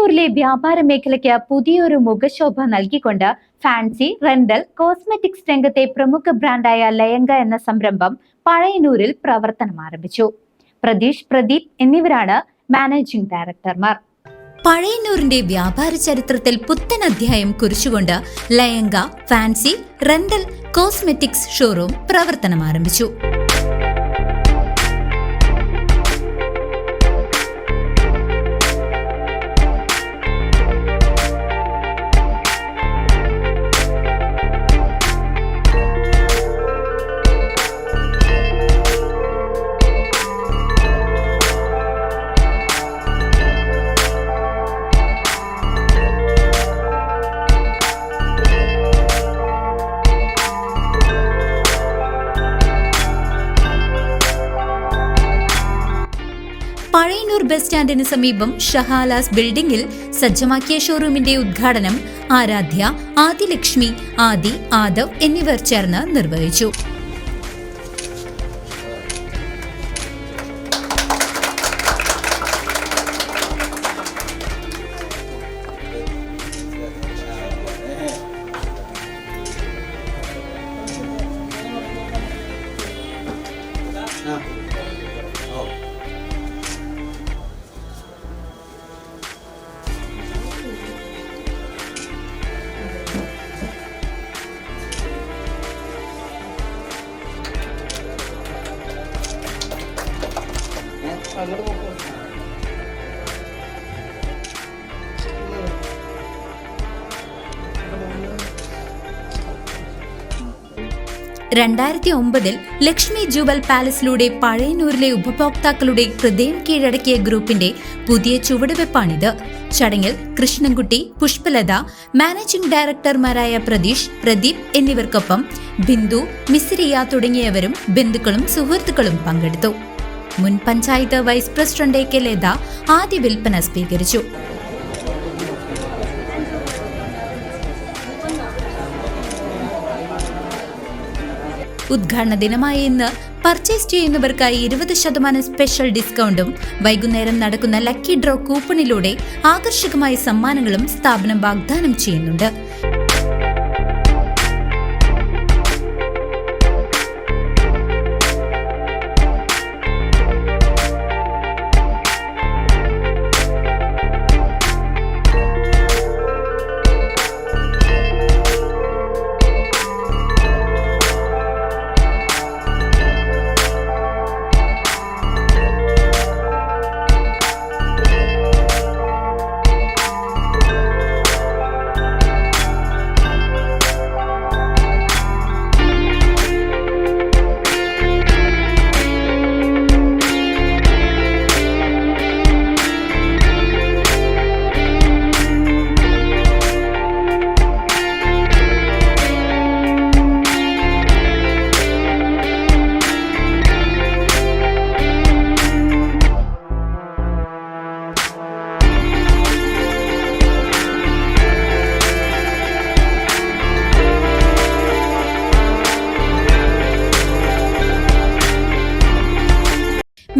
പഴയന്നൂരിലെ വ്യാപാര മേഖലയ്ക്ക് പുതിയൊരു മുഖശോഭ നൽകിക്കൊണ്ട് ഫാൻസി, റെന്റൽ, കോസ്മെറ്റിക്സ് രംഗത്തെ പ്രമുഖ ബ്രാൻഡായ ലയങ്ക എന്ന സംരംഭം പഴയന്നൂരിൽ പ്രവർത്തനം ആരംഭിച്ചു. പ്രതീഷ്, പ്രദീപ് എന്നിവരാണ് മാനേജിംഗ് ഡയറക്ടർമാർ. പഴയന്നൂരിന്റെ വ്യാപാര ചരിത്രത്തിൽ പുത്തൻ അധ്യായം കുറിച്ചുകൊണ്ട് ലയങ്ക ഫാൻസി, റെന്റൽ, കോസ്മെറ്റിക്സ് ഷോറൂം പ്രവർത്തനം ആരംഭിച്ചു. പഴയന്നൂർ ബസ് സ്റ്റാൻഡിന് സമീപം ഷഹാലാസ് ബിൽഡിംഗിൽ സജ്ജമാക്കിയ ഷോറൂമിന്റെ ഉദ്ഘാടനം ആരാധ്യ, ആദിലക്ഷ്മി, ആദി, ആദവ് എന്നിവർ ചേർന്ന് നിർവഹിച്ചു. അങ്ങോട്ട് നോക്കൂ. 2009 ലക്ഷ്മി ജുവൽ പാലസിലൂടെ പഴയന്നൂരിലെ ഉപഭോക്താക്കളുടെ ഹൃദയം കീഴടക്കിയ ഗ്രൂപ്പിന്റെ പുതിയ ചുവടുവെപ്പാണിത്. ചടങ്ങിൽ കൃഷ്ണൻകുട്ടി, പുഷ്പലത, മാനേജിംഗ് ഡയറക്ടർമാരായ പ്രതീഷ്, പ്രദീപ് എന്നിവർക്കൊപ്പം ബിന്ദു, മിസ്രിയ തുടങ്ങിയവരും ബന്ധുക്കളും സുഹൃത്തുക്കളും പങ്കെടുത്തു. മുൻ panchayat vice president K Latha ആദ്യ വിൽപ്പന സ്വീകരിച്ചു. ഉദ്ഘാടന ദിനമായ ഇന്ന് പർച്ചേസ് ചെയ്യുന്നവർക്കായി 20% സ്പെഷ്യൽ ഡിസ്കൗണ്ടും വൈകുന്നേരം നടക്കുന്ന ലക്കി ഡ്രോ കൂപ്പണിലൂടെ ആകർഷകമായ സമ്മാനങ്ങളും സ്ഥാപനം വാഗ്ദാനം ചെയ്യുന്നുണ്ട്.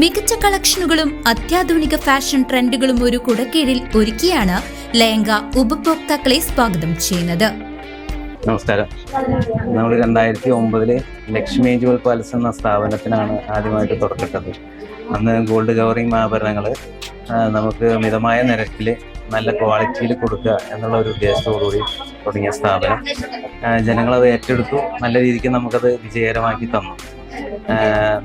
മികച്ച കളക്ഷനുകളും അത്യാധുനിക ഫാഷൻ ട്രെൻഡുകളും ഒരു കുടക്കീഴിൽ ഒരുക്കിയാണ് ലയങ്ക ഉപഭോക്താക്കളെ സ്വാഗതം ചെയ്യുന്നത്. നമസ്കാരം. നമ്മൾ 2009 ലക്ഷ്മി ജുവൽ പാലസ് എന്ന സ്ഥാപനത്തിനാണ് ആദ്യമായിട്ട് തുടക്കട്ടത്. അന്ന് ഗോൾഡ് കവറിംഗ് ആഭരണങ്ങൾ നമുക്ക് മിതമായ നിരക്കിൽ നല്ല ക്വാളിറ്റിയിൽ കൊടുക്കുക എന്നുള്ള ഒരു ഉദ്ദേശത്തോടുകൂടി തുടങ്ങിയ സ്ഥാപനം ജനങ്ങളത് ഏറ്റെടുത്തു. നല്ല രീതിക്ക് നമുക്കത് വിജയകരമാക്കി തന്നു.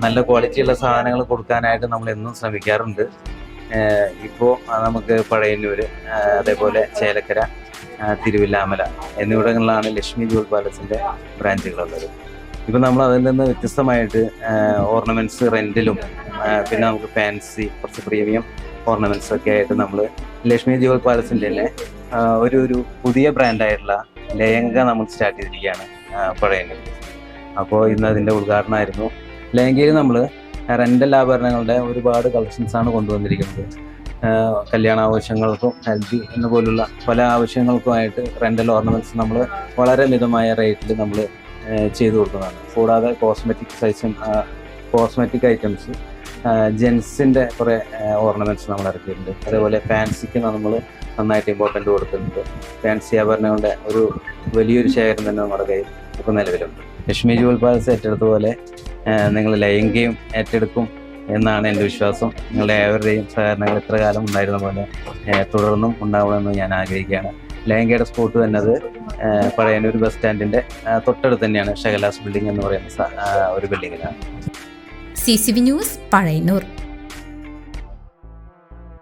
നല്ല ക്വാളിറ്റിയുള്ള സാധനങ്ങൾ കൊടുക്കാനായിട്ട് നമ്മൾ എന്നും ശ്രമിക്കാറുണ്ട്. ഇപ്പോൾ നമുക്ക് പഴയന്നൂര്, അതേപോലെ ചേലക്കര, തിരുവില്ലാമല എന്നിവിടങ്ങളിലാണ് ലക്ഷ്മി ജുവൽ പാലസിൻ്റെ ബ്രാഞ്ചുകളുള്ളത്. ഇപ്പം നമ്മൾ അതിൽ നിന്ന് വ്യത്യസ്തമായിട്ട് ഓർണമെൻറ്റ്സ് റെൻറ്റിലും പിന്നെ നമുക്ക് ഫാൻസി കുറച്ച് പ്രീമിയം ഓർണമെൻറ്റ്സ് ഒക്കെ ആയിട്ട് നമ്മൾ ലക്ഷ്മി ജുവൽ പാലസിൻ്റെ തന്നെ ഒരു പുതിയ ബ്രാൻഡായിട്ടുള്ള ലയങ്ക നമ്മൾ സ്റ്റാർട്ട് ചെയ്തിരിക്കുകയാണ് പഴയന്നൂർ. അപ്പോൾ ഇന്ന് അതിൻ്റെ ഉദ്ഘാടനമായിരുന്നു. ലയങ്കയിൽ നമ്മൾ റെൻ്റൽ ആഭരണങ്ങളുടെ ഒരുപാട് കളക്ഷൻസാണ് കൊണ്ടുവന്നിരിക്കുന്നത്. കല്യാണ ആവശ്യങ്ങൾക്കും ഹൽദി എന്ന പോലുള്ള പല ആവശ്യങ്ങൾക്കുമായിട്ട് റെൻ്റൽ ഓർണമെൻറ്റ്സ് നമ്മൾ വളരെ മിതമായ റേറ്റിൽ നമ്മൾ ചെയ്തു കൊടുക്കുന്നതാണ്. കൂടാതെ കോസ്മെറ്റിക് ഐറ്റംസ്, ജെൻസിൻ്റെ കുറേ ഓർണമെൻറ്റ്സ് നമ്മൾ ഇറക്കിയിട്ടുണ്ട്. അതേപോലെ ഫാൻസിക്ക് നമ്മൾ നന്നായിട്ട് ഇമ്പോർട്ടൻ്റ് കൊടുക്കുന്നുണ്ട്. ഫാൻസി ആഭരണങ്ങളുടെ ഒരു വലിയൊരു ശേഖരം തന്നെ നമ്മുടെ കയ്യിൽ ഇപ്പോൾ നിലവിലുണ്ട്. ലക്ഷ്മി ജുവൽ പാലസ് ഏറ്റെടുത്ത പോലെ നിങ്ങൾ ലയങ്കയും ഏറ്റെടുക്കും എന്നാണ് എൻ്റെ വിശ്വാസം. നിങ്ങളുടെ ഏവരുടെയും സഹകരണങ്ങൾ ഇത്ര കാലം ഉണ്ടായിരുന്ന പോലെ തുടർന്നും ഉണ്ടാവണമെന്ന് ഞാൻ ആഗ്രഹിക്കുകയാണ്. ലയങ്കയുടെ സ്പോട്ട് തന്നെ അത് പഴയന്നൂർ ബസ് സ്റ്റാൻഡിൻ്റെ തൊട്ടടുത്ത് തന്നെയാണ്. ഷകലാസ് ബിൽഡിംഗ് എന്ന് പറയുന്ന ഒരു ബിൽഡിങ്ങിലാണ്. CCV news, Pazhayannur.